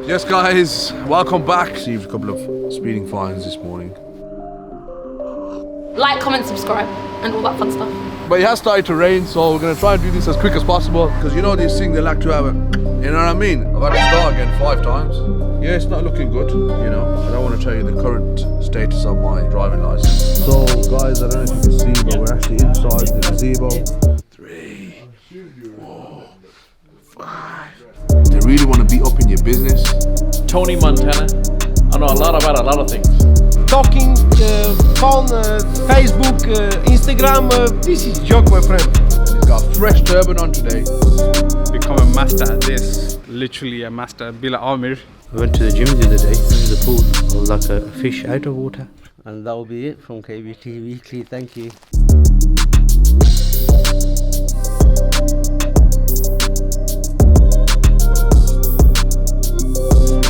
Yes guys, welcome back. Received a couple of speeding fines this morning. Like, comment, subscribe, and all that fun stuff. But it has started to rain, so we're gonna try and do this as quick as possible. Because you know these things, they like to have a, you know what I mean? I've had to start again 5 times. Yeah, it's not looking good, you know. I don't want to tell you the current status of my driving license. So guys, I don't know if you can see, but we're actually inside the gazebo. 3, 4, 5. They really want to be up in your business. Tony Montana. I know a lot about a lot of things. Talking, phone, Facebook, Instagram, this is joke, my friend. He's got a fresh turban on today. Become a master at this, literally a master, Bila Amir. I went to the gym the other day, in the pool, I was like a fish out of water. And that will be it from KBT Weekly, thank you.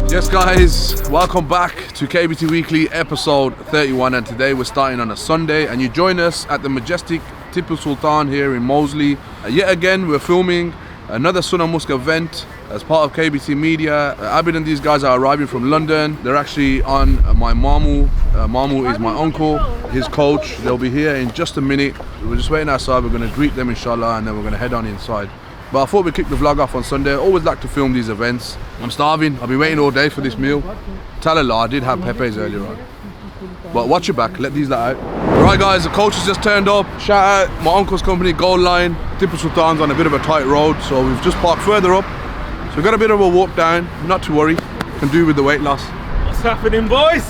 Yes guys, welcome back to KBT Weekly episode 31, and today we're starting on a Sunday and you join us at the majestic Tipu Sultan here in Moseley. Yet again we're filming another Sunnah Musk event as part of KBT Media. Abid and these guys are arriving from London. They're actually on my Mamu. Mamu is my uncle, his coach. They'll be here in just a minute. We're just waiting outside. We're going to greet them inshallah and then we're going to head on inside. But I thought we'd kick the vlog off on Sunday. I always like to film these events. I'm starving. I've been waiting all day for this meal. Tell a lie, I did have Pepe's earlier on. But watch your back, let these lot out. Right guys, the coach has just turned up. Shout out my uncle's company, Gold Line. Tipu Sultan's on a bit of a tight road, so we've just parked further up. So we've got a bit of a walk down, not to worry. Can do with the weight loss. What's happening, boys?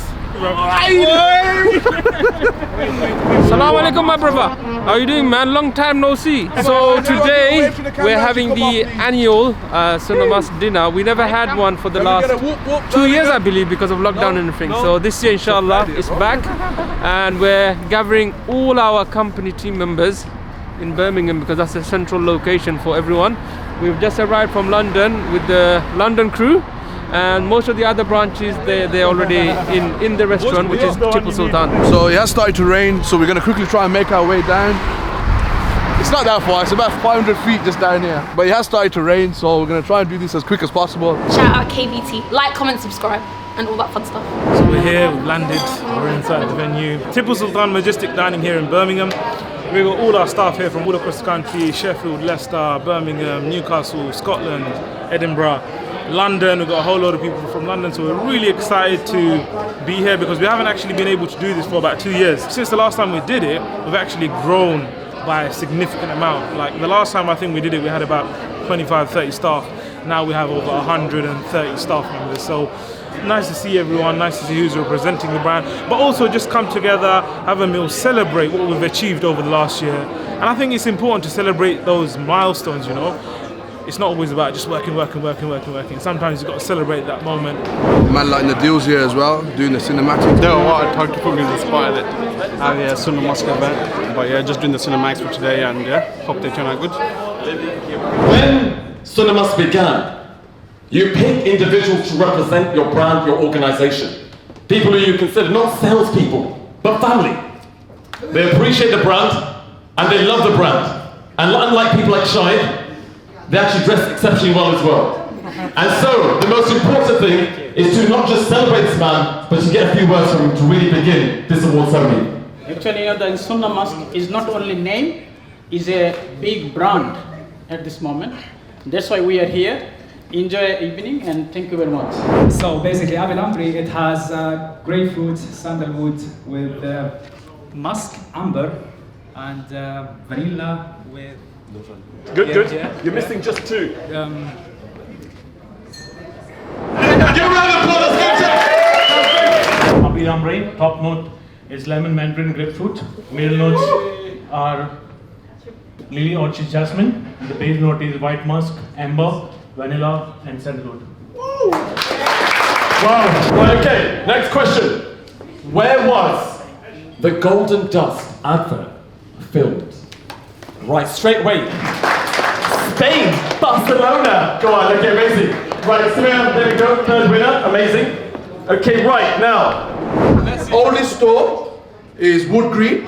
Assalamu alaikum, my brother. How are you doing, man? Long time no see. So today we're having the annual Sunnah Musk dinner. We never had one for the last 2 years, I believe, because of lockdown and everything. So this year, inshallah, it's back, and we're gathering all our company team members in Birmingham because that's a central location for everyone. We've just arrived from London with the London crew. And most of the other branches, they're already in the restaurant, which is Tipu Sultan. So it has started to rain, so we're going to quickly try and make our way down. It's not that far, it's about 500 feet just down here. But it has started to rain, so we're going to try and do this as quick as possible. Shout out KBT. Like, comment, subscribe, and all that fun stuff. So we're here, we've landed, we're inside the venue. Tipu Sultan Majestic Dining here in Birmingham. We've got all our staff here from all across the country: Sheffield, Leicester, Birmingham, Newcastle, Scotland, Edinburgh, London. We've got a whole load of people from London, so we're really excited to be here because we haven't actually been able to do this for about 2 years. Since the last time we did it, we've actually grown by a significant amount. Like the last time I think we did it, we had about 25-30 staff. Now we have over 130 staff members. So nice to see everyone, nice to see who's representing the brand, but also just come together, have a meal, celebrate what we've achieved over the last year. And I think it's important to celebrate those milestones, you know. It's not always about just working. Sometimes you've got to celebrate that moment. Man lighting the deals here as well, doing the cinematic. No, what I talked to put me inspired it. The Sunnah Musk event. But yeah, just doing the cinematics for today, and yeah, hope they turn out good. When Sunnah Musk began, you pick individuals to represent your brand, your organization. People who you consider not salespeople, but family. They appreciate the brand, and they love the brand. And unlike people like Shahid, they actually dress exceptionally well as well. And so, the most important thing is to not just celebrate this man, but to get a few words from him to really begin this award ceremony. Actually, the Sunnah Musk is not only name, is a big brand at this moment. That's why we are here. Enjoy evening and thank you very much. So basically, Abil Amri, it has grapefruit, sandalwood with musk, amber, and vanilla with. Good. Yeah. You're missing just 2. Give a round of applause, Abil Amri, top note is lemon, mandarin, grapefruit. Middle notes are lily, orchid, jasmine. The base note is white musk, amber, vanilla, and sandalwood. Wow. Right, okay, next question. Where was the Golden Dust advert filmed? Right, straight away. Spain, Barcelona. Go on, okay, amazing. Right, Samir, there we go, third winner, amazing. Okay, right, now. Oldest store is Wood Green.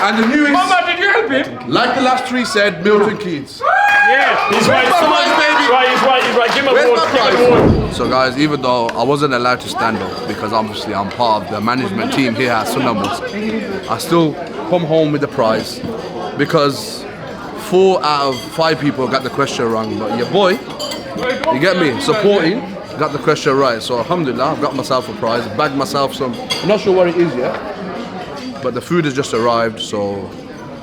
And the newest, Mama, did you help him? like the last 3 said, Milton Keynes. Yes, he's right. Baby. Right, he's right. So guys, even though I wasn't allowed to stand up because obviously I'm part of the management team here at Sunnah Mosque, I still come home with the prize because 4 out of 5 people got the question wrong, but your boy, you get me, supporting, got the question right. So alhamdulillah, I've got myself a prize, bagged myself some, I'm not sure what it is yet, but the food has just arrived, so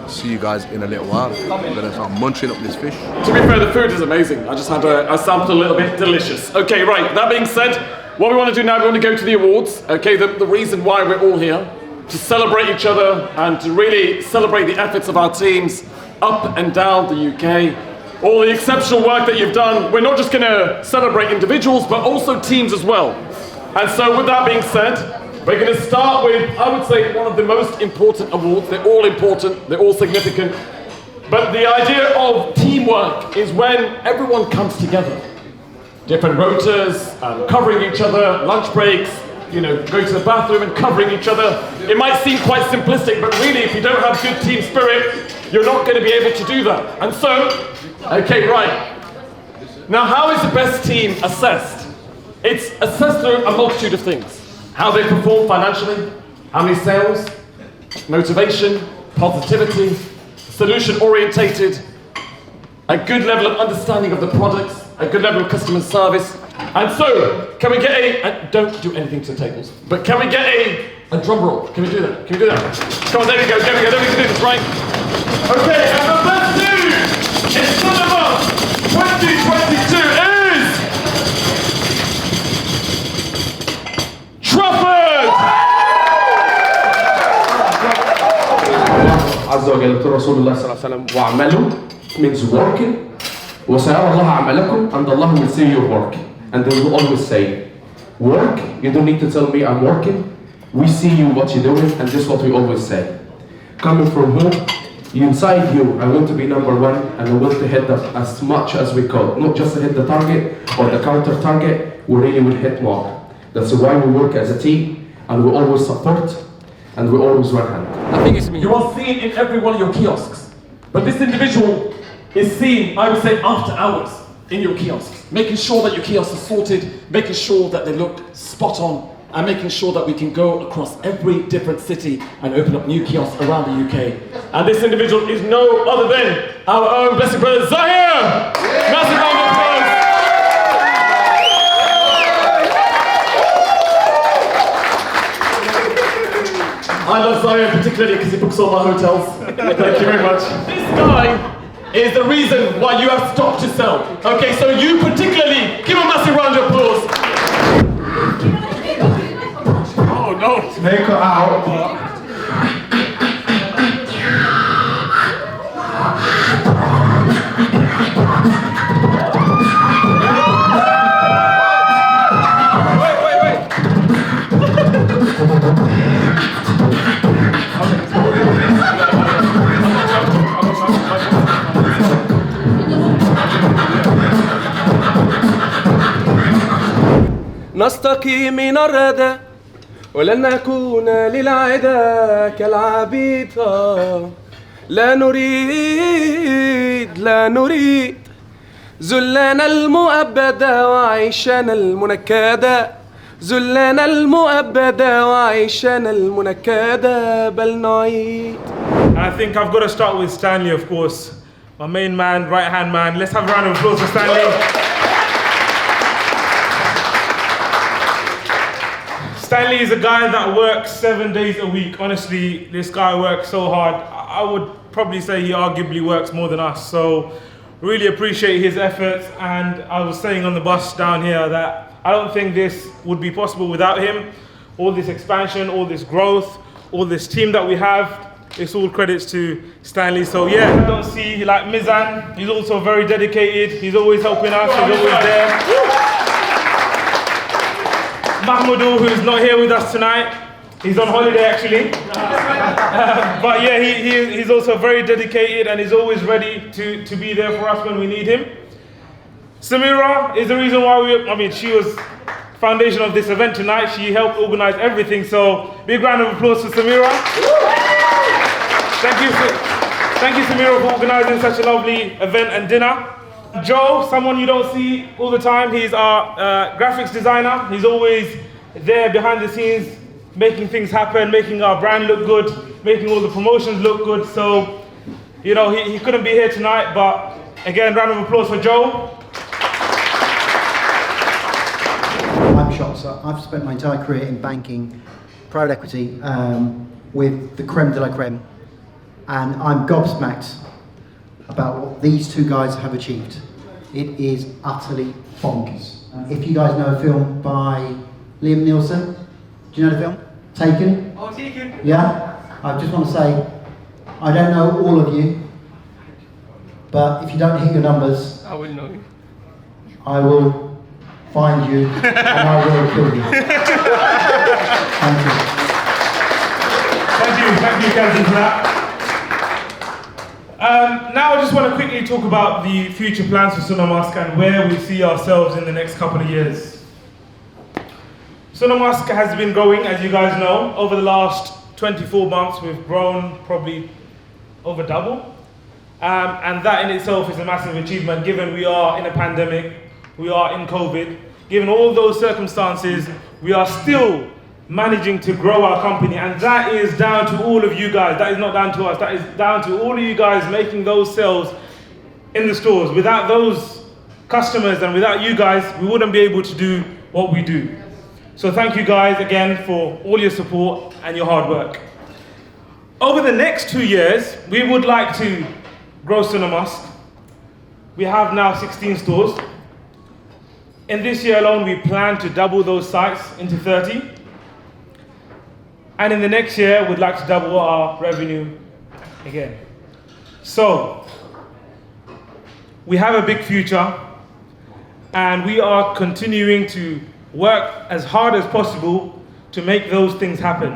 see you guys in a little while. I'm gonna start munching up this fish. To be fair, the food is amazing. I just had a sample a little bit delicious. Okay, right, that being said, what we want to do now, we want to go to the awards. Okay, the reason why we're all here, to celebrate each other and to really celebrate the efforts of our teams up and down the UK. All the exceptional work that you've done. We're not just going to celebrate individuals, but also teams as well. And so with that being said, we're going to start with, I would say, one of the most important awards. They're all important, they're all significant. But the idea of teamwork is when everyone comes together. Different rotas, covering each other, lunch breaks, you know, going to the bathroom and covering each other. It might seem quite simplistic, but really, if you don't have good team spirit, you're not going to be able to do that. And so, okay, right. Now, how is the best team assessed? It's assessed through a multitude of things. How they perform financially, how many sales, motivation, positivity, solution-orientated, a good level of understanding of the products, a good level of customer service. And so, can we get and don't do anything to the tables, but can we get a drum roll? Can we do that? Can we do that? Come on, there we go, there we go, then we can do this, right? Okay, and the best news in Sunnah Mosque 2022 is Trafford! عز وجل رسول الله صلى الله عليه وسلم وعمله means working وسيرى الله عملكم and Allah will see your work and they will always say work, you don't need to tell me I'm working, we see you what you're doing and this is what we always say. Coming from home, inside you, I want to be number one and I want to hit that as much as we could. Not just to hit the target or the counter target, we really will hit more. That's why we work as a team and we always support and we always work hand. I think it's me. You are seen in every one of your kiosks. But this individual is seen, I would say, after hours in your kiosks. Making sure that your kiosks are sorted, making sure that they look spot on, and making sure that we can go across every different city and open up new kiosks around the UK. And this individual is no other than our own blessed brother Zahir! Massive round of applause! I love Zahir particularly because he books all my hotels. Thank you very much. This guy is the reason why you have stock to sell. Okay, so you particularly, give him a massive round of applause. Oh no! Make her out. نستقي من الردى ولن نكون للعدا كالعبيد لا نريد ذلنا المؤبدا وعيشنا المنكدا ذلنا المؤبدا وعيشنا المنكدا بل نعيد. I think I've got to start with Stanley, of course. My main man, right hand man. Let's have a round of applause for Stanley. Stanley is a guy that works 7 days a week. Honestly, this guy works so hard. I would probably say he arguably works more than us. So really appreciate his efforts. And I was saying on the bus down here that I don't think this would be possible without him. All this expansion, all this growth, all this team that we have, it's all credits to Stanley. So yeah, I don't see like Mizan. He's also very dedicated. He's always helping us. He's always there. Mahmoudou, who's not here with us tonight, he's on holiday actually. But yeah, he's also very dedicated and he's always ready to be there for us when we need him. Samira is the reason why she was foundation of this event tonight. She helped organize everything, so big round of applause for Samira. Thank you Samira for organizing such a lovely event and dinner. Joe, someone you don't see all the time, he's our graphics designer. He's always there behind the scenes, making things happen, making our brand look good, making all the promotions look good. So, you know, he couldn't be here tonight, but again, round of applause for Joe. I'm shocked. So I've spent my entire career in banking, private equity, with the creme de la creme, and I'm gobsmacked about what these two guys have achieved. It is utterly bonkers. If you guys know a film by Liam Neeson, do you know the film? Taken? Oh, Taken. Yeah? I just want to say, I don't know all of you, but if you don't hit your numbers, I will know you. I will find you and I will kill you. Thank you. Thank you, Kelsey, for that. Now I just want to quickly talk about the future plans for Sunamask and where we see ourselves in the next couple of years. Sunamask has been growing, as you guys know. Over the last 24 months, we've grown probably over double. And that in itself is a massive achievement, given we are in a pandemic, we are in COVID. Given all those circumstances, we are still managing to grow our company, and that is down to all of you guys. That is not down to us, that is down to all of you guys making those sales in the stores. Without those customers and without you guys, we wouldn't be able to do what we do. So thank you guys again for all your support and your hard work. Over the next 2 years, we would like to grow Sunamask. We have now 16 stores. In this year alone, we plan to double those sites into 30. And in the next year, we'd like to double our revenue again. So, we have a big future, and we are continuing to work as hard as possible to make those things happen.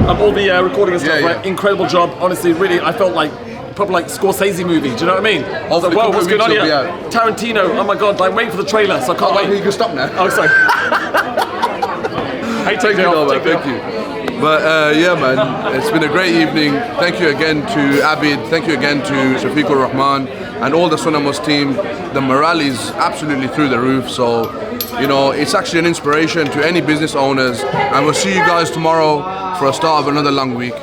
All the recording and stuff, right? Incredible job. Honestly, really, I felt like probably like Scorsese movie. Do you know what I mean? I was like, whoa, what's going on here? Tarantino. Oh my god! Like, wait for the trailer. So I can't wait. You can stop now. Oh, sorry. Thank you. But yeah, man, it's been a great evening. Thank you again to Abid. Thank you again to Shafiqur Rahman and all the Sunamos team. The morale is absolutely through the roof. So, you know, it's actually an inspiration to any business owners. And we'll see you guys tomorrow for a start of another long week.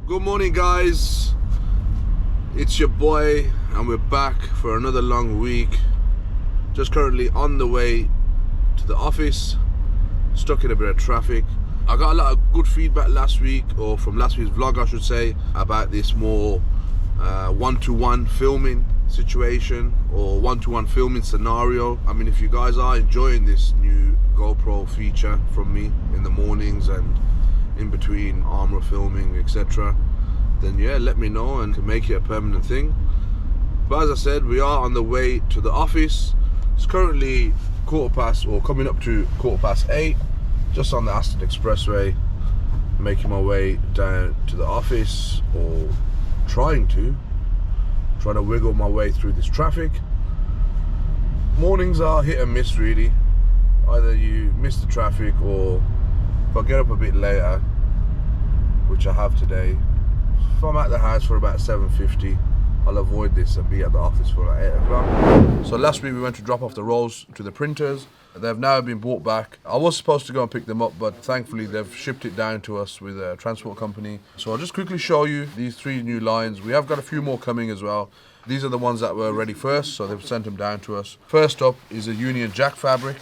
Good morning, guys. It's your boy, and we're back for another long week. Just currently on the way to the office, stuck in a bit of traffic. I got a lot of good feedback last week, or from last week's vlog I should say, about this more one-to-one filming situation or one-to-one filming scenario. I mean, if you guys are enjoying this new GoPro feature from me in the mornings and in between armor filming, etc., then yeah, let me know and can make it a permanent thing. But as I said, we are on the way to the office. It's currently coming up to 8:15, just on the Aston Expressway, making my way down to the office, or trying to wiggle my way through this traffic. Mornings are hit and miss, really. Either you miss the traffic, or if I get up a bit later, which I have today, if I'm at the house for about 7:50, I'll avoid this and be at the office for like 8 o'clock. So last week we went to drop off the rolls to the printers. They've now been brought back. I was supposed to go and pick them up, but thankfully they've shipped it down to us with a transport company. So I'll just quickly show you these 3 new lines. We have got a few more coming as well. These are the ones that were ready first, so they've sent them down to us. First up is a Union Jack fabric.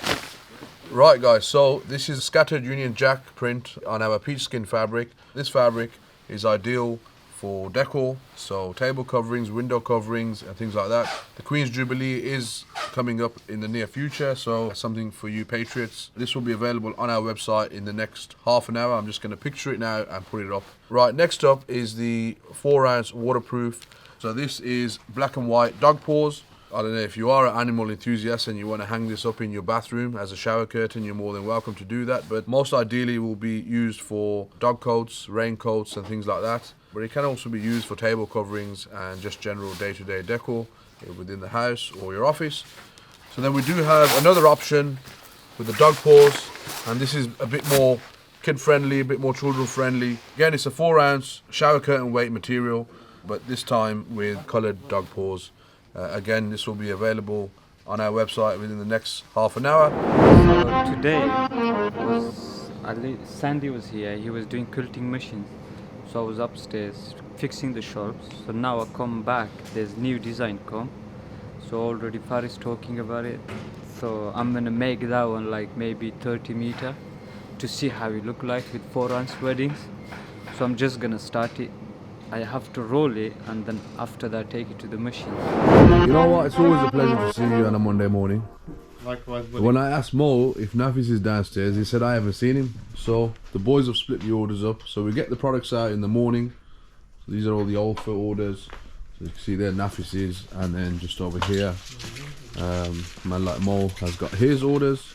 Right guys, so this is scattered Union Jack print on our peach skin fabric. This fabric is ideal for decor, so table coverings, window coverings and things like that. The Queen's Jubilee is coming up in the near future, so something for you patriots. This will be available on our website in the next half an hour. I'm just going to picture it now and put it up. Right, next up is the 4-ounce waterproof. So this is black and white dog paws. I don't know, if you are an animal enthusiast and you want to hang this up in your bathroom as a shower curtain, you're more than welcome to do that. But most ideally, it will be used for dog coats, raincoats and things like that. But it can also be used for table coverings and just general day-to-day decor within the house or your office. So then we do have another option with the dog paws, and this is a bit more kid-friendly, a bit more children-friendly. Again, it's a 4-ounce shower curtain weight material, but this time with coloured dog paws. Again, this will be available on our website within the next half an hour. So today Sandy was here. He was doing quilting machines. So I was upstairs fixing the shelves. So now I come back. There's new design come. So already Faris talking about it. So I'm gonna make that one like maybe 30 meter to see how it look like with 4-ounce weddings. So I'm just gonna start it. I have to roll it and then after that take it to the machine. You know what, it's always a pleasure to see you on a Monday morning. Likewise, buddy. When I asked Mo if Nafis is downstairs, he said I haven't seen him. So the boys have split the orders up. So we get the products out in the morning. So these are all the old foot orders. So you can see there Nafis is, and then just over here, man like Mo has got his orders.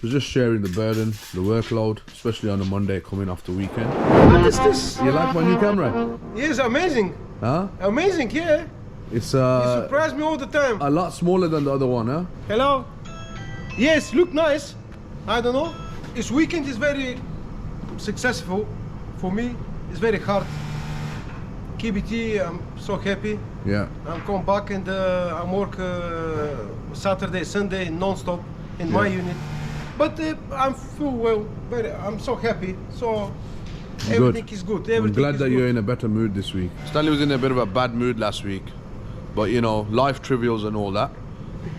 We're just sharing the burden, the workload, especially on a Monday coming off the weekend. What is this? You like my new camera? Yes, amazing. Huh? Amazing, yeah. It's You surprise me all the time. a lot smaller than the other one, huh? Hello? Yes, look nice. I don't know. This weekend is very successful for me. It's very hard. KBT, I'm so happy. Yeah. I'm come back and I work Saturday, Sunday non-stop in my unit. But I'm feel well. I'm so happy. So everything is good. Everything I'm glad is that good. you're in a better mood this week. Stanley was in a bit of a bad mood last week, but you know, life trivials and all that.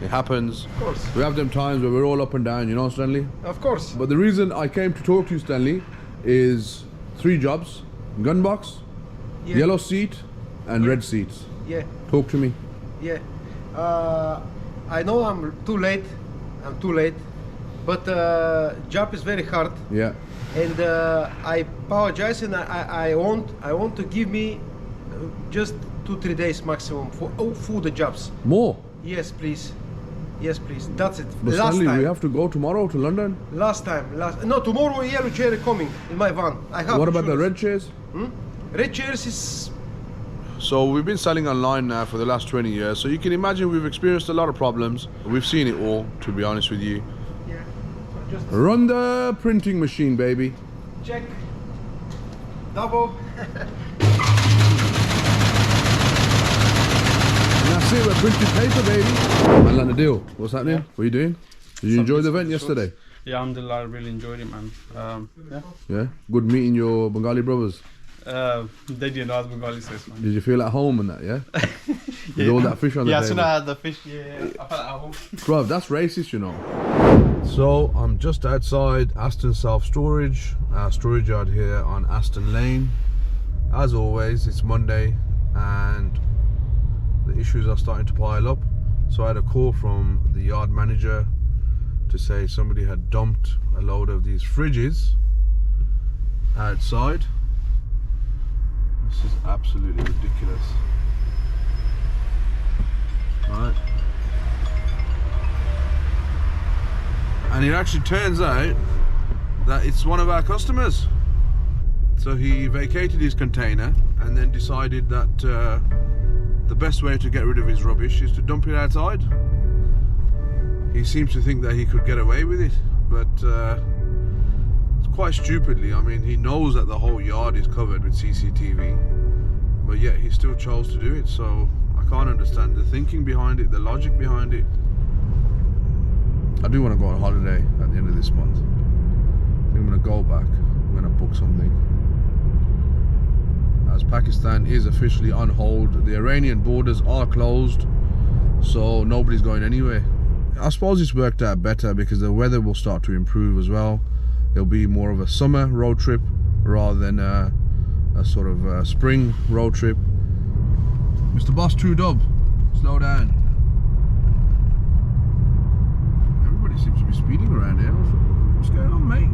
It happens. Of course. We have them times where we're all up and down, you know, Stanley? Of course. But the reason I came to talk to you, Stanley, is 3 jobs: gun box, yellow seat, and red seats. Yeah. Talk to me. Yeah. I know I'm too late. But job is very hard. Yeah. And I apologize, and I want to give me just 2-3 days maximum for the jobs. More? Yes, please. Yes, please. That's it. But last Stanley, time. we have to go tomorrow to London. No, tomorrow yellow chair coming in my van. I have. What about the red chairs? Red chairs is. So we've been selling online now for the last 20 years. So you can imagine we've experienced a lot of problems. We've seen it all, to be honest with you. Run the printing machine, baby. Check. Double. That's it, we're printing paper, baby. Man, like the deal. What's happening? Yeah. What are you doing? Did you enjoy the event yesterday? Yeah, alhamdulillah, I really enjoyed it, man. Yeah? Good meeting your Bengali brothers. They didn't know I was Bengali, so it's fine. Did you feel at home and that, yeah? With all that fish on the table. Yeah, as soon as I had the fish, I felt at home. Bro, that's racist, you know. So I'm just outside Aston Self Storage, our storage yard here on Aston Lane. As always, it's Monday and the issues are starting to pile up. So I had a call from the yard manager to say somebody had dumped a load of these fridges outside. This is absolutely ridiculous. Right. And it actually turns out that it's one of our customers. So he vacated his container and then decided that the best way to get rid of his rubbish is to dump it outside. He seems to think that he could get away with it, but it's quite stupidly. I mean, he knows that the whole yard is covered with CCTV, but yet he still chose to do it. So I can't understand the thinking behind it, the logic behind it. I do want to go on holiday at the end of this month. I'm going to go back. I'm going to book something. As Pakistan is officially on hold, the Iranian borders are closed, so nobody's going anywhere. I suppose it's worked out better because the weather will start to improve as well. There'll be more of a summer road trip rather than a sort of spring road trip. Mr. Boss True Dub, slow down. Everybody seems to be speeding around here. What's going on, mate?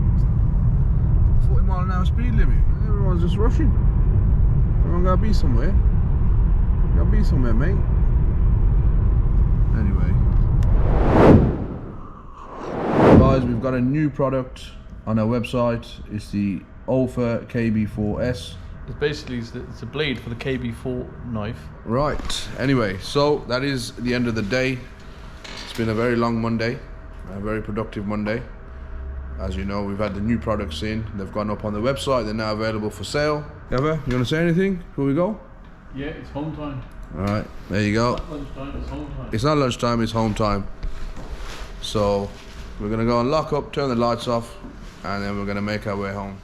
40 mile an hour speed limit. Everyone's just rushing. Everyone gotta be somewhere. Gotta be somewhere, mate. Anyway, guys, we've got a new product on our website. It's the Alpha KB4S. It's a blade for the KB4 knife. Right. Anyway, so that is the end of the day. It's been a very long Monday, a very productive Monday. As you know, we've had the new products in. They've gone up on the website. They're now available for sale. Eva, you want to say anything before we go? Yeah, it's home time. All right, there you go. It's not lunchtime, it's home time. It's not lunchtime, it's home time. So we're gonna go and lock up, turn the lights off, and then we're gonna make our way home.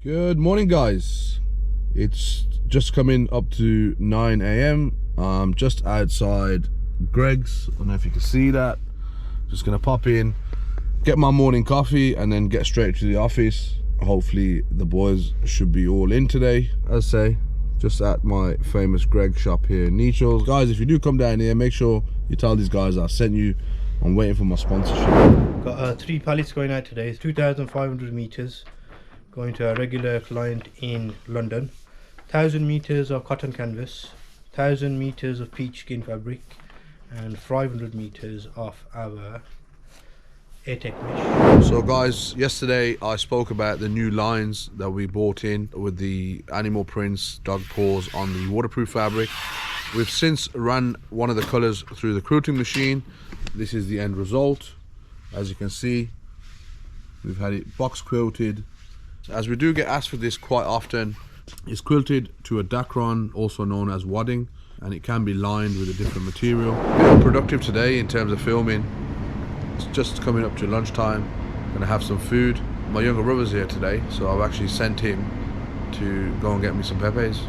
Good morning, guys. It's just coming up to 9 a.m. I'm just outside Greg's. I don't know if you can see that. Just gonna pop in, get my morning coffee, and then get straight to the office. Hopefully the boys should be all in today. As I say, just at my famous Greg shop here in Nechells. Guys, if you do come down here, make sure you tell these guys I sent you. I'm waiting for my sponsorship. Got 3 pallets going out today. It's 2,500 meters going to a regular client in London. 1,000 meters of cotton canvas, 1,000 meters of peach skin fabric, and 500 meters of our AirTech mesh. So guys, yesterday I spoke about the new lines that we bought in with the animal prints, dog paws on the waterproof fabric. We've since run one of the colors through the quilting machine. This is the end result. As you can see, we've had it box quilted. As we do get asked for this quite often, it's quilted to a dacron, also known as wadding, and it can be lined with a different material. Bit productive today in terms of filming. It's just coming up to lunchtime. Gonna have some food. My younger brother's here today, so I've actually sent him to go and get me some pepes.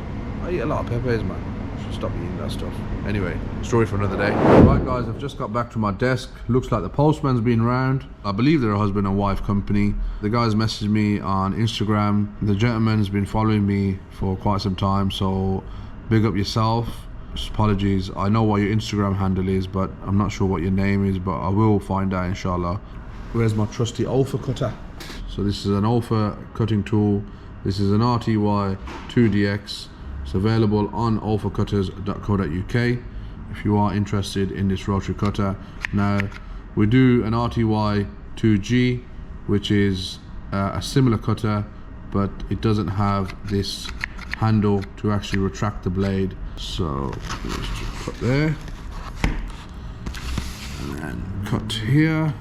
I eat a lot of pepes, man. Should stop eating that stuff. Anyway, story for another day. Right guys, I've just got back to my desk. Looks like the postman's been round. I believe they're a husband and wife company. The guys messaged me on Instagram. The gentleman's been following me for quite some time, so big up yourself. Just apologies, I know what your Instagram handle is, but I'm not sure what your name is, but I will find out inshallah. Where's my trusty Alpha cutter? So this is an Alpha cutting tool. This is an RTY 2DX. It's available on alphacutters.co.uk if you are interested in this rotary cutter. Now we do an RTY 2G, which is a similar cutter, but it doesn't have this handle to actually retract the blade. So let's just cut there and then cut here.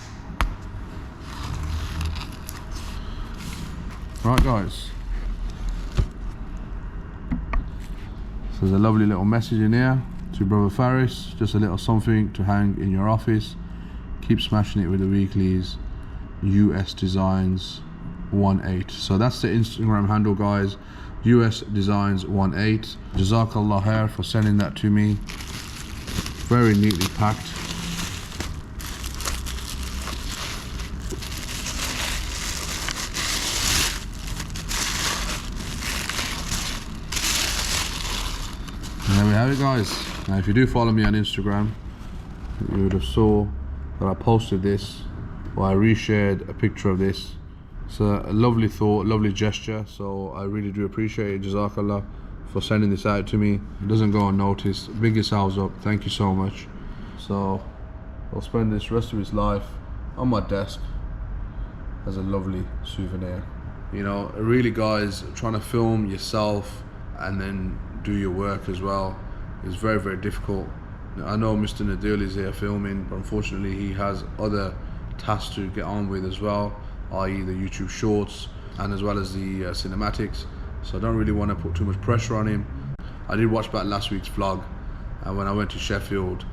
Right guys, so there's a lovely little message in here to Brother Faris, just a little something to hang in your office. Keep smashing it with the weeklies. US Designs 18. So that's the Instagram handle, guys. US Designs 18. Jazakallah khair for sending that to me. Very neatly packed. And there we have it, guys. Now if you do follow me on Instagram, you would have saw that I posted this, or I reshared a picture of this. It's a lovely thought, lovely gesture, so I really do appreciate it. Jazakallah for sending this out to me. It doesn't go unnoticed. Big yourselves up, thank you so much. So I'll spend this rest of his life on my desk as a lovely souvenir. You know, really guys, trying to film yourself and then do your work as well is very, very difficult. I know Mr. Nadil is here filming, but unfortunately he has other tasks to get on with as well, i.e. the YouTube shorts and as well as the cinematics. So I don't really want to put too much pressure on him. I did watch back last week's vlog, and when I went to Sheffield,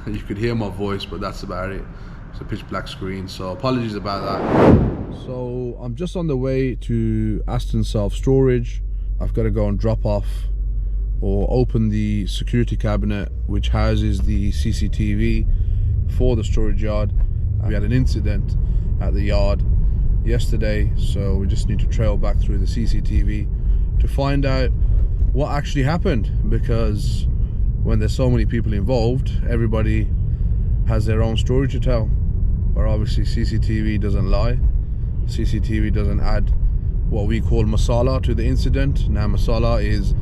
you could hear my voice, but that's about it. It's a pitch black screen, so apologies about that. So I'm just on the way to Aston Self Storage. I've got to go and drop off or open the security cabinet which houses the CCTV for the storage yard. We had an incident at the yard yesterday, so we just need to trail back through the CCTV to find out what actually happened, because when there's so many people involved, everybody has their own story to tell. But obviously CCTV doesn't lie. CCTV doesn't add what we call masala to the incident. Now masala is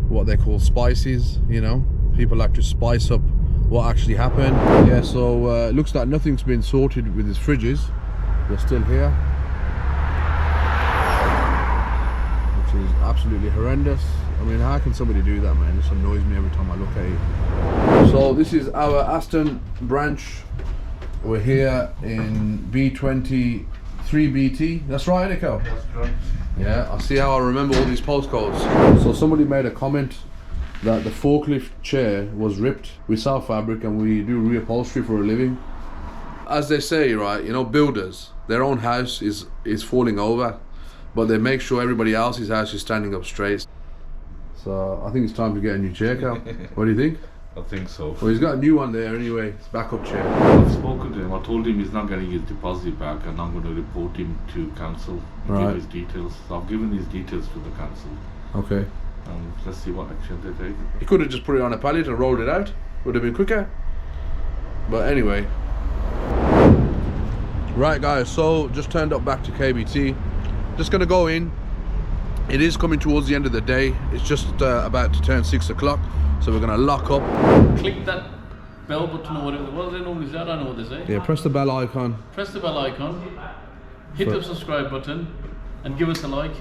what they call spices, you know. People like to spice up what actually happened. Yeah, so it looks like nothing's been sorted with his fridges. They're still here, which is absolutely horrendous. I mean, how can somebody do that, man? It just annoys me every time I look at it. So this is our Aston branch. We're here in B20 3BT. That's right, Nico? That's right. Yeah, I see how I remember all these postcodes. So somebody made a comment that the forklift chair was ripped. We sell fabric and we do reupholstery for a living. As they say, right, you know, builders, their own house is falling over, but they make sure everybody else's house is standing up straight. So I think it's time to get a new chair, Cal. What do you think? I think so. Well, he's got a new one there anyway. It's backup chair. I've spoken to him. I told him he's not getting his deposit back, and I'm going to report him to council and give his details. So I've given his details to the council. Okay. Let's see what action they take. He could have just put it on a pallet and rolled it out. Would have been quicker. But anyway. Right, guys. So just turned up back to KBT. Just going to go in. It is coming towards the end of the day. It's just about to turn 6 o'clock. So we're going to lock up. Click that bell button or whatever. What do they normally say? I don't know what they say. Yeah, press the bell icon. Press the bell icon. Hit the subscribe button and give us a like.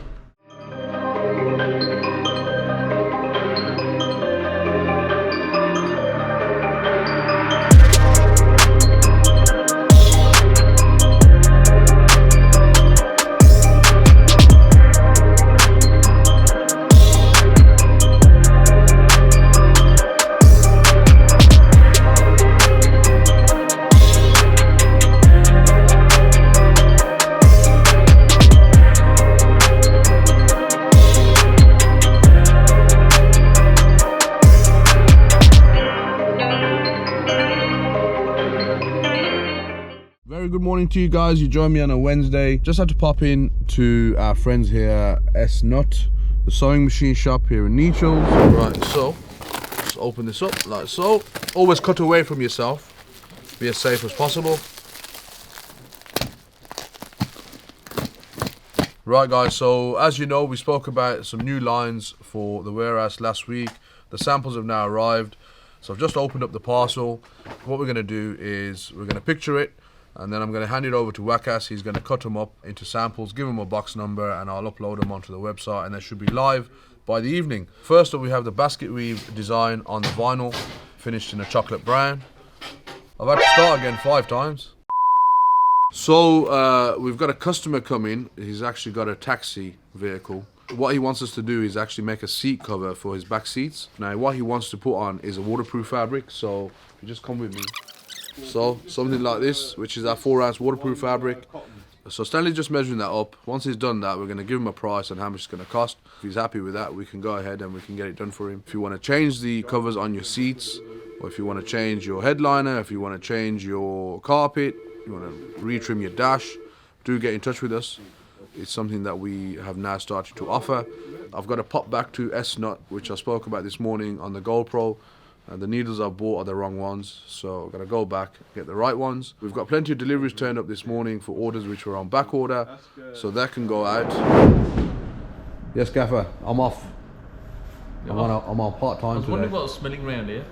Good morning to you guys. You join me on a Wednesday. Just had to pop in to our friends here, S Nut, the sewing machine shop here in Nechells. Right, so let's open this up like so. Always cut away from yourself. Be as safe as possible. Right, guys, so as you know, we spoke about some new lines for the warehouse last week. The samples have now arrived. So I've just opened up the parcel. What we're going to do is we're going to picture it, and then I'm going to hand it over to Wakas. He's going to cut them up into samples, give them a box number, and I'll upload them onto the website, and they should be live by the evening. First up, we have the basket weave design on the vinyl, finished in a chocolate brown. I've had to start again 5 times. So we've got a customer coming. He's actually got a taxi vehicle. What he wants us to do is actually make a seat cover for his back seats. Now what he wants to put on is a waterproof fabric, so you just come with me. So something like this, which is our 4-ounce waterproof fabric. So Stanley's just measuring that up. Once he's done that, we're going to give him a price and how much it's going to cost. If he's happy with that, we can go ahead and we can get it done for him. If you want to change the covers on your seats, or if you want to change your headliner, if you want to change your carpet, you want to retrim your dash, do get in touch with us. It's something that we have now started to offer. I've got to pop back to S Nut, which I spoke about this morning on the GoPro. The needles I've bought are the wrong ones, so I've got to go back, get the right ones. We've got plenty of deliveries turned up this morning for orders which were on back order, so that can go out. Yes, Gaffer, I'm off. I'm on part-time today. I was wondering what was smelling around here.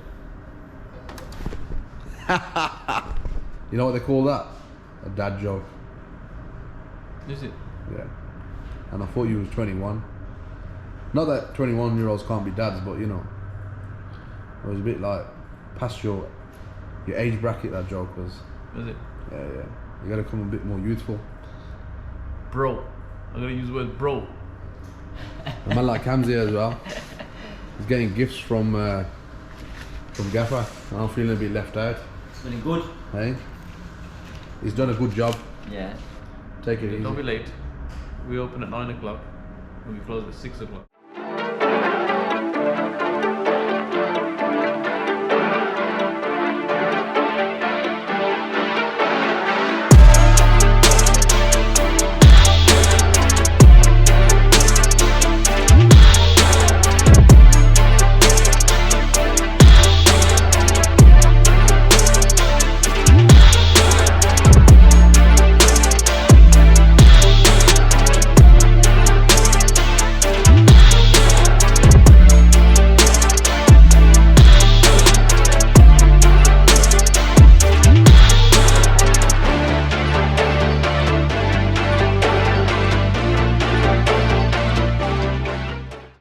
You know what they call that? A dad joke. Is it? Yeah. And I thought you was 21. Not that 21-year-olds can't be dads, but you know. It was a bit like past your age bracket, that joke was. Was it? Yeah. You gotta come a bit more youthful. Bro. I'm gonna use the word bro. A man like Cam's here as well. He's getting gifts from Gaffer. And I'm feeling a bit left out. Feeling good. Hey? He's done a good job. Yeah. Take it easy. Don't be late. We open at 9 o'clock and we close at 6 o'clock.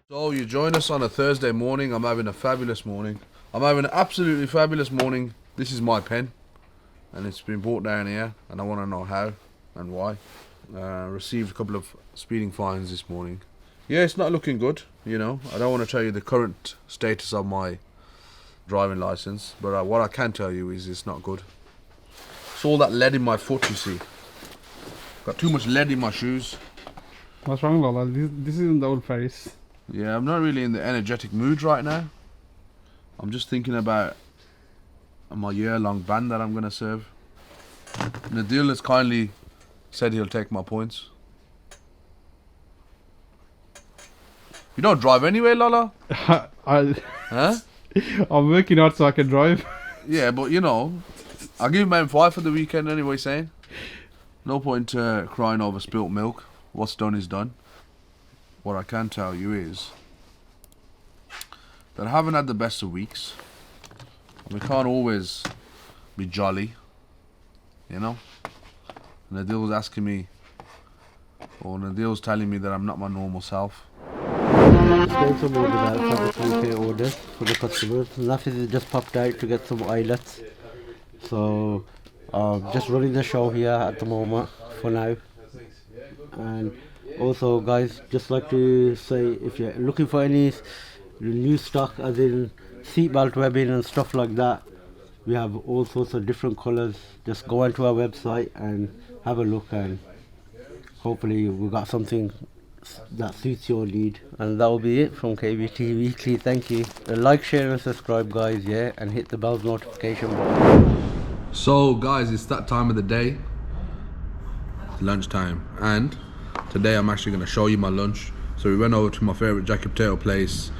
So you join us on a Thursday morning. I'm having a fabulous morning. I'm having an absolutely fabulous morning. This is my pen and it's been brought down here and I want to know how and why. Received a couple of speeding fines this morning. Yeah, it's not looking good, you know. I don't want to tell you the current status of my driving license, but what I can tell you is it's not good. It's all that lead in my foot, you see. Got too much lead in my shoes. What's wrong, Lola? This isn't the old Paris. Yeah, I'm not really in the energetic mood right now. I'm just thinking about my year-long ban that I'm going to serve. Nadil has kindly said he'll take my points. You don't drive anyway, Lola? Huh? I'm working out so I can drive. Yeah, but you know, I'll give man 5 for the weekend anyway, saying. No point crying over spilt milk. What's done is done. What I can tell you is that I haven't had the best of weeks. We can't always be jolly, you know. Nadil was asking me, or Nadil was telling me that I'm not my normal self. Just getting some orders out for the 3K orders for the customers. Nafis has just popped out to get some eyelets. So just running the show here at the moment for now. And also guys, just like to say, if you're looking for any new stock as in seatbelt webbing and stuff like that, we have all sorts of different colours. Just go onto our website and have a look, and hopefully we got something that suits your need. And that will be it from KBT Weekly. Thank you. Like, share and subscribe guys, yeah, and hit the bell notification button. So guys, it's that time of the day. It's lunchtime, and today I'm actually going to show you my lunch. So we went over to my favourite jacket potato place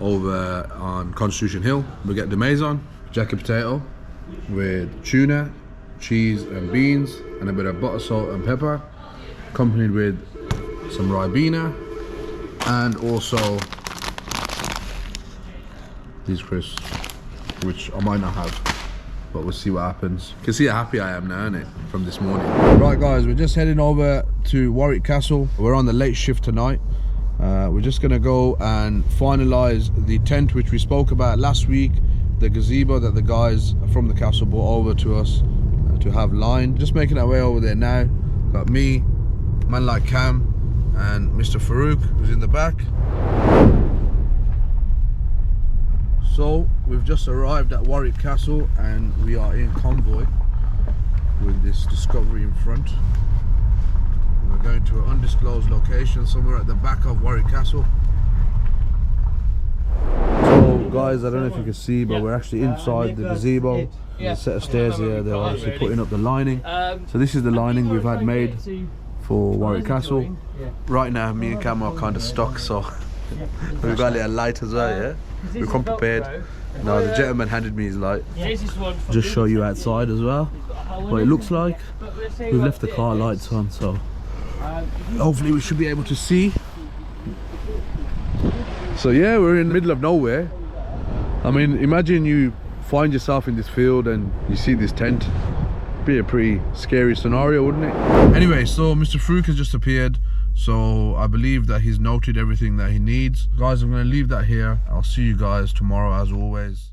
over on Constitution Hill. We get the Maison jacket potato with tuna, cheese and beans, and a bit of butter, salt and pepper, accompanied with some ribena and also these crisps, which I might not have, but we'll see what happens. You can see how happy I am now, innit, from this morning. Right guys, we're just heading over to Warwick Castle. We're on the late shift tonight. We're just gonna go and finalize the tent which we spoke about last week, the gazebo that the guys from the castle brought over to us to have lined. Just making our way over there now. Got me, man like Cam, and Mr. Farouk, who's in the back. So we've just arrived at Warwick Castle and we are in convoy with this Discovery in front. We're going to an undisclosed location somewhere at the back of Warwick Castle. So guys, I don't know if you can see, but we're actually inside the gazebo. There's a set of stairs here. They're obviously putting up the lining. So this is the lining we've had made for Warwick Castle. Right now me and Cam are kind of stuck, so we've got a little light as well, yeah? We've come prepared. Now the gentleman handed me his light. Just show you outside as well what it looks like. We've left the car lights on, so hopefully we should be able to see. So yeah, we're in the middle of nowhere. I mean, imagine you find yourself in this field and you see this tent. Be a pretty scary scenario, wouldn't it? Anyway, so Mr. Farouk has just appeared, so I believe that he's noted everything that he needs. Guys, I'm going to leave that here. I'll see you guys tomorrow as always.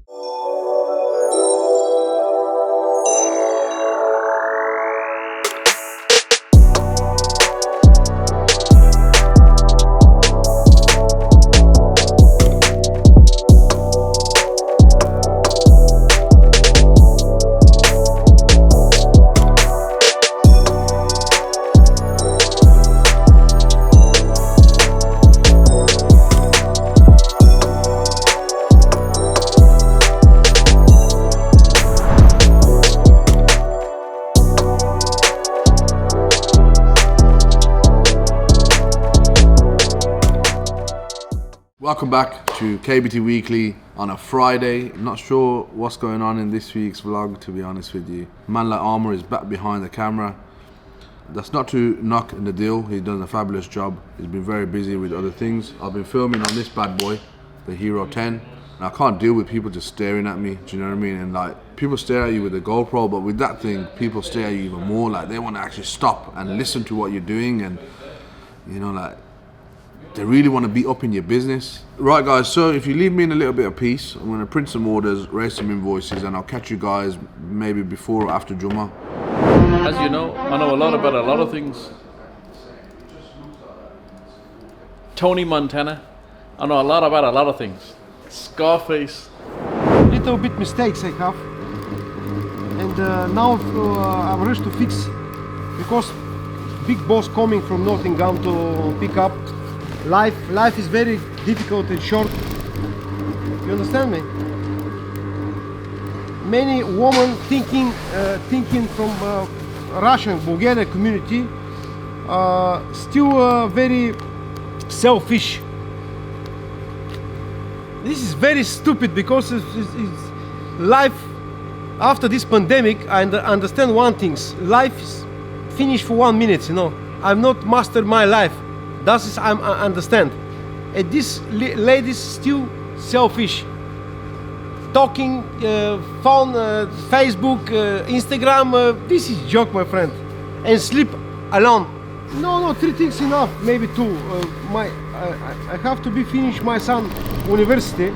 Welcome back to KBT Weekly on a Friday. I'm not sure what's going on in this week's vlog, to be honest with you. Man like Armour is back behind the camera. That's not to knock the deal, he's done a fabulous job. He's been very busy with other things. I've been filming on this bad boy, the Hero 10. And I can't deal with people just staring at me, do you know what I mean? And like, people stare at you with the GoPro, but with that thing, people stare at you even more. Like, they want to actually stop and listen to what you're doing, and you know, like, they really want to be up in your business. Right guys, so if you leave me in a little bit of peace, I'm going to print some orders, raise some invoices, and I'll catch you guys maybe before or after Jummah. As you know, I know a lot about a lot of things. Tony Montana, I know a lot about a lot of things. Scarface. Little bit mistakes I have, and now I'm rushed to fix, because big boss coming from Nottingham to pick up. Life is very difficult and short. You understand me? Many women thinking from Russian, Bulgarian community, still very selfish. This is very stupid, because it's life after this pandemic. I understand one thing: life is finished for 1 minute. You know, I've not mastered my life. That is, I understand. And this lady is still selfish. Talking, phone, Facebook, Instagram. This is joke, my friend. And sleep alone. No, 3 things enough. Maybe 2. I have to be finished my son university.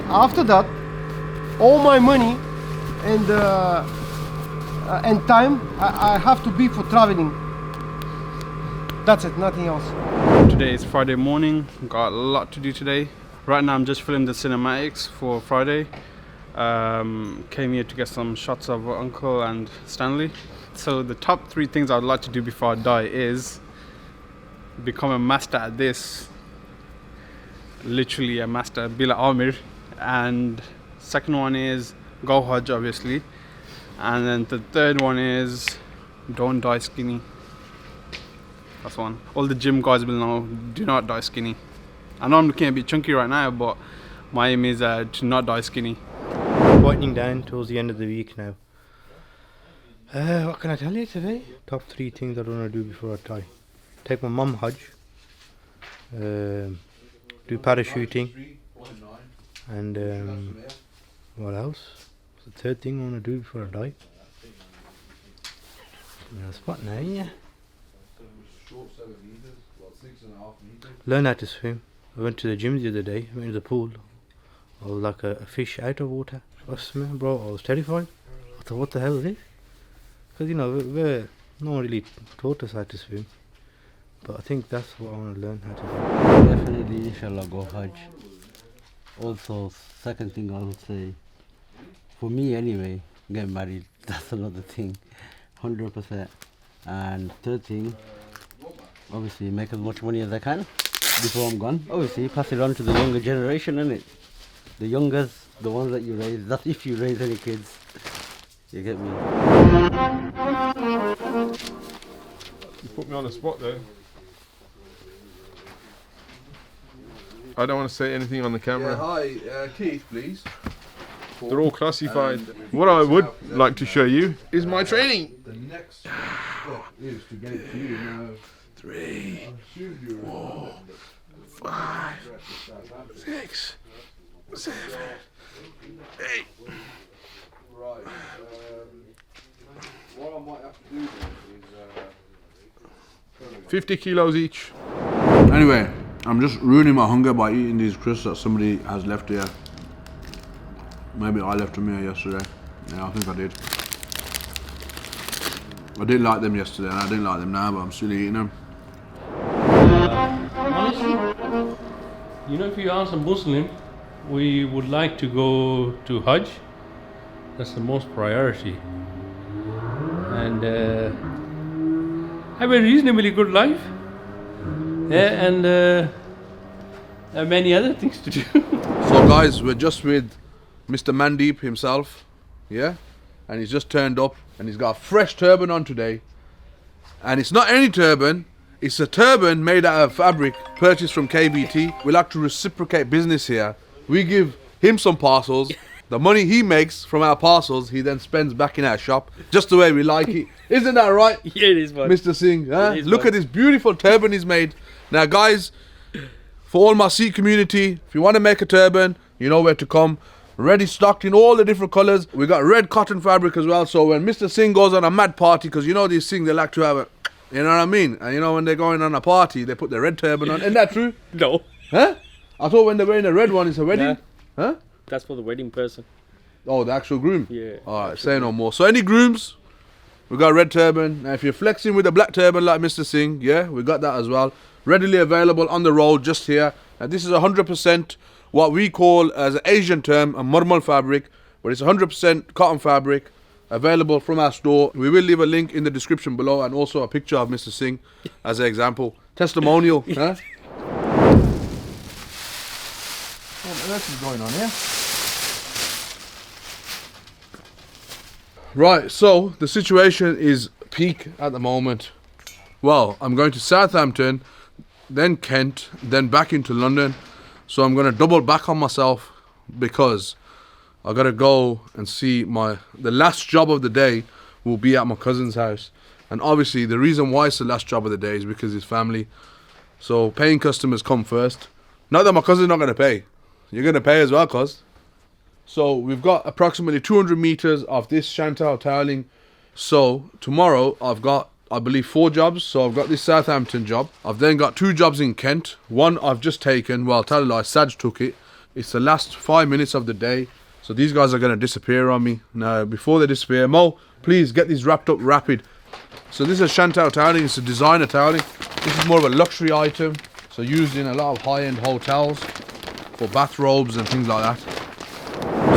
After that, all my money and time I have to be for traveling. That's it, nothing else. Today is Friday morning, got a lot to do today. Right now I'm just filming the cinematics for Friday. Came here to get some shots of Uncle and Stanley. So the top 3 things I'd like to do before I die is become a master at this. Literally a master, be like Amir. And second one is go Hajj, obviously. And then the third one is don't die skinny. That's one. All the gym guys will know, do not die skinny. I know I'm looking a bit chunky right now, but my aim is to not die skinny. Winding down towards the end of the week now. What can I tell you today? Top 3 things I want to do before I die. Take my mum Hajj. Do parachuting. And what else? What's the 3rd thing I want to do before I die? What now, yeah? Learn how to swim. I went to the gym the other day, I went to the pool. I was like a fish out of water. Trust me, bro, I was terrified. I thought, what the hell is this? Because, you know, no one really taught us how to swim. But I think that's what I want to learn how to do. Definitely, inshallah, go Hajj. Also, second thing I would say, for me anyway, get married, that's another thing, 100%. And third thing, obviously make as much money as I can before I'm gone. Obviously pass it on to the younger generation, innit? The youngers, the ones that you raise, that's if you raise any kids. You get me? You put me on the spot though. I don't want to say anything on the camera. Yeah, hi, Keith, please. They're all classified. What I would like to show you is my training. The next step is to get it to you now. 3, 4, 5, 6, 7, 8. Right. What I might have to do is 50 kilos each. Anyway, I'm just ruining my hunger by eating these crisps that somebody has left here. Maybe I left them here yesterday. Yeah, I think I did. I didn't like them yesterday and I didn't like them now, but I'm still eating them. Honestly, you know, if you ask a Muslim, we would like to go to Hajj. That's the most priority. And have a reasonably good life. Yeah, and many other things to do. So guys, we're just with Mr. Mandeep himself, yeah? And he's just turned up and he's got a fresh turban on today. And it's not any turban, It's a turban made out of fabric purchased from KBT. We like to reciprocate business here. We give him some parcels. The money he makes from our parcels, he then spends back in our shop, just the way we like it. Isn't that right? Yeah, it is, man. Mr. Singh? Huh? It is, Look man. at this beautiful turban he's made. Now, guys, for all my Sikh community, if you want to make a turban, you know where to come. Ready, stocked in all the different colours. We got red cotton fabric as well. So when Mr. Singh goes on a mad party, because you know these Singh, they like to have a, you know what I mean? And you know when they're going on a party, they put their red turban on. Isn't that true? No. Huh? I thought when they're wearing a red one, it's a wedding. Nah. Huh? That's for the wedding person. Oh, the actual groom? Yeah. Alright, say no more. So any grooms, we got a red turban. Now if you're flexing with a black turban like Mr. Singh, yeah, we got that as well. Readily available on the road just here. Now this is 100% what we call as an Asian term a murmal fabric, but it's 100% cotton fabric available from our store. We will leave a link in the description below and also a picture of Mr. Singh as an example. Testimonial, huh? What on earth is going on here? Right, so the situation is peak at the moment. Well, I'm going to Southampton, then Kent, then back into London. So I'm going to double back on myself because I got to go and see the last job of the day will be at my cousin's house. And obviously the reason why it's the last job of the day is because his family. So paying customers come first. Not that my cousin's not going to pay. You're going to pay as well, cuz. So we've got approximately 200 meters of this Chantal toweling. So tomorrow I've got, I believe, 4 jobs. So I've got this Southampton job. I've then got 2 jobs in Kent. One I've just taken. Well, tell a lie, Saj took it. It's the last 5 minutes of the day. So these guys are going to disappear on me. Now, before they disappear, Mo, please get these wrapped up rapid. So this is Chantal toweling. It's a designer toweling. This is more of a luxury item. So used in a lot of high-end hotels for bathrobes and things like that.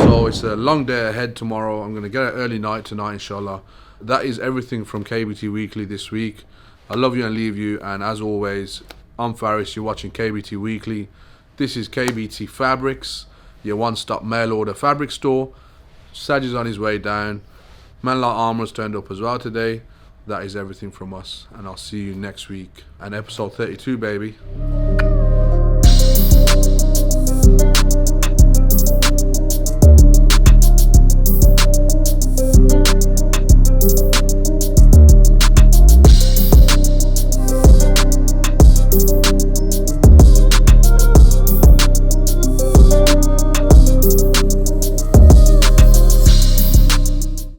So it's a long day ahead tomorrow. I'm going to get an early night tonight, inshallah. That is everything from KBT Weekly this week. I love you and leave you. And as always, I'm Faris. You're watching KBT Weekly. This is KBT Fabrics, your one-stop mail order fabric store. Saj is on his way down. Manla Armour's turned up as well today. That is everything from us. And I'll see you next week. And episode 32, baby.